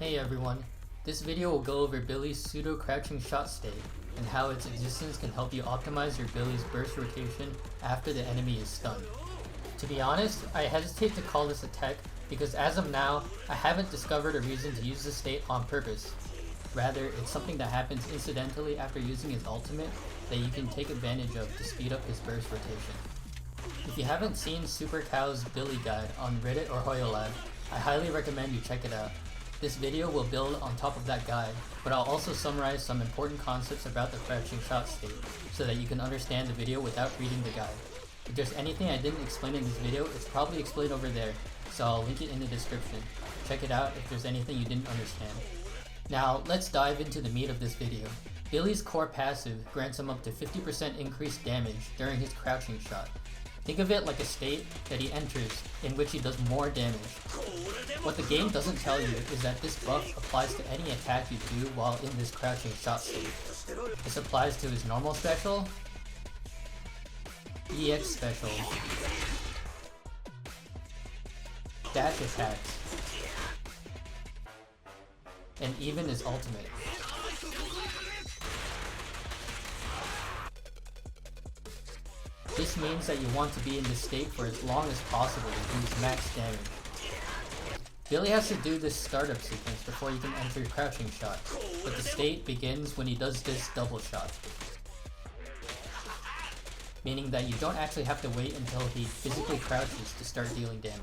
Hey everyone, this video will go over Billy's pseudo crouching shot state and how its existence can help you optimize your Billy's burst rotation after the enemy is stunned. To be honest, I hesitate to call this a tech because as of now, I haven't discovered a reason to use this state on purpose. Rather, it's something that happens incidentally after using his ultimate that you can take advantage of to speed up his burst rotation. If you haven't seen Super Cow's Billy guide on Reddit or HoYoLab, I highly recommend you check it out. This video will build on top of that guide, but I'll also summarize some important concepts about the crouching shot state so that you can understand the video without reading the guide. If there's anything I didn't explain in this video, it's probably explained over there, so I'll link it in the description. Check it out if there's anything you didn't understand. Now, let's dive into the meat of this video. Billy's core passive grants him up to 50% increased damage during his crouching shot. Think of it like a state that he enters in which he does more damage. What the game doesn't tell you is that this buff applies to any attack you do while in this crouching shot state. This applies to his normal special, EX special, dash attacks, and even his ultimate. This means that you want to be in this state for as long as possible to use max damage. Billy has to do this startup sequence before you can enter crouching shot, but the state begins when he does this double shot. Meaning that you don't actually have to wait until he physically crouches to start dealing damage.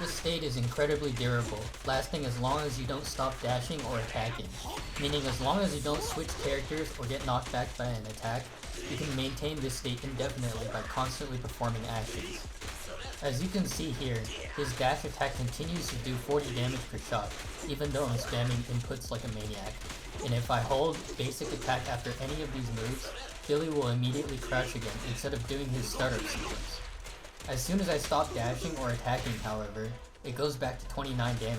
This state is incredibly durable, lasting as long as you don't stop dashing or attacking, meaning as long as you don't switch characters or get knocked back by an attack, you can maintain this state indefinitely by constantly performing actions. As you can see here, his dash attack continues to do 40 damage per shot, even though I'm spamming inputs like a maniac. And if I hold basic attack after any of these moves, Billy will immediately crouch again instead of doing his startup sequence. As soon as I stop dashing or attacking, however, it goes back to 29 damage,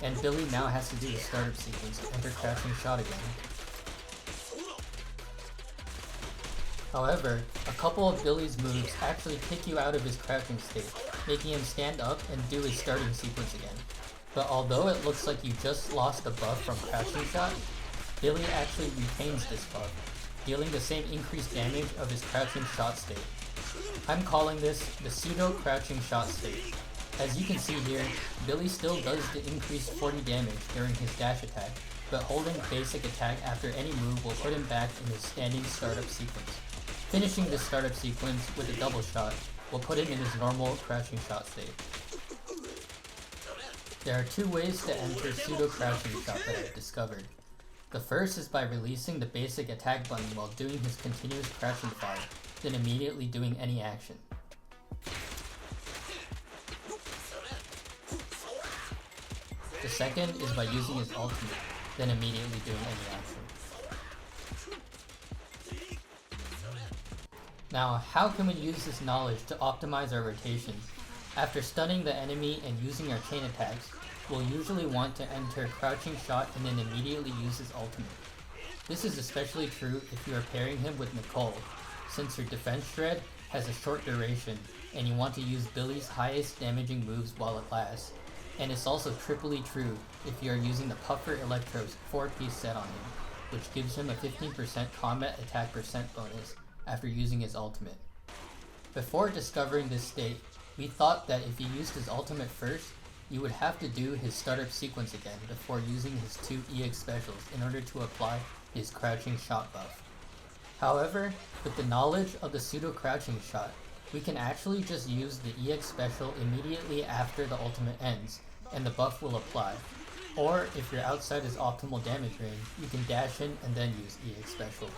and Billy now has to do the startup sequence to enter crouching shot again. However, a couple of Billy's moves actually kick you out of his crouching state, making him stand up and do his starting sequence again. But although it looks like you just lost the buff from crouching shot, Billy actually retains this buff, dealing the same increased damage of his crouching shot state. I'm calling this the pseudo crouching shot state. As you can see here, Billy still does the increased 40 damage during his dash attack, but holding basic attack after any move will put him back in his standing startup sequence. Finishing this startup sequence with a double shot will put him in his normal crouching shot state. There are two ways to enter pseudo crouching shot that I've discovered. The first is by releasing the basic attack button while doing his continuous crouching fire, then immediately doing any action. The second is by using his ultimate, then immediately doing any action. Now, how can we use this knowledge to optimize our rotation? After stunning the enemy and using our chain attacks, we'll usually want to enter crouching shot and then immediately use his ultimate. This is especially true if you are pairing him with Nicole, since her defense shred has a short duration and you want to use Billy's highest damaging moves while it lasts. And it's also triply true if you are using the Puffer Electro's 4-piece set on him, which gives him a 15% combat attack percent bonus after using his ultimate. Before discovering this state, we thought that if you used his ultimate first, you would have to do his startup sequence again before using his two EX specials in order to apply his crouching shot buff. However, with the knowledge of the pseudo crouching shot, we can actually just use the EX special immediately after the ultimate ends, and the buff will apply. Or, if you're outside his optimal damage range, you can dash in and then use EX special.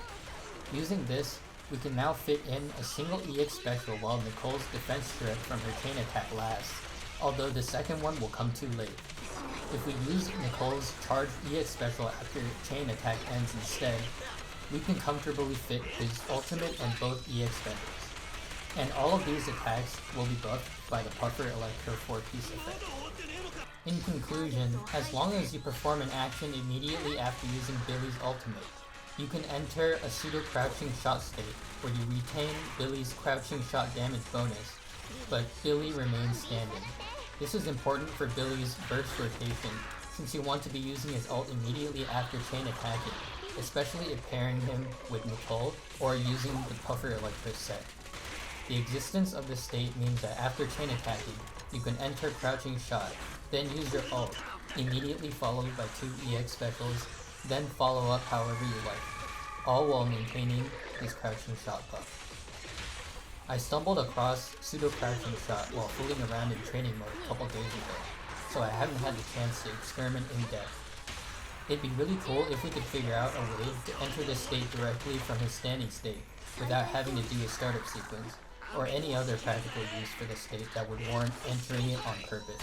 Using this, we can now fit in a single EX special while Nicole's defense shred from her chain attack lasts, although the second one will come too late. If we use Nicole's charged EX special after chain attack ends instead, we can comfortably fit his ultimate and both EX specials. And all of these attacks will be buffed by the Puffer Electro 4-piece effect. In conclusion, as long as you perform an action immediately after using Billy's ultimate, you can enter a pseudo crouching shot state where you retain Billy's crouching shot damage bonus, but Billy remains standing. This is important for Billy's burst rotation, since you want to be using his ult immediately after chain attacking, especially if pairing him with Nicole or using the Puffer Electro set. The existence of this state means that after chain attacking, you can enter crouching shot, then use your ult, immediately followed by 2 EX specials, then follow up however you like, all while maintaining his crouching shot buff. I stumbled across Pseudo crouching shot while fooling around in training mode a couple days ago, so I haven't had the chance to experiment in depth. It'd be really cool if we could figure out a way to enter this state directly from his standing state without having to do a startup sequence, or any other practical use for the state that would warrant entering it on purpose.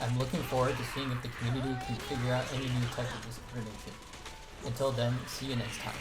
I'm looking forward to seeing if the community can figure out any new type of this information. Until then, see you next time.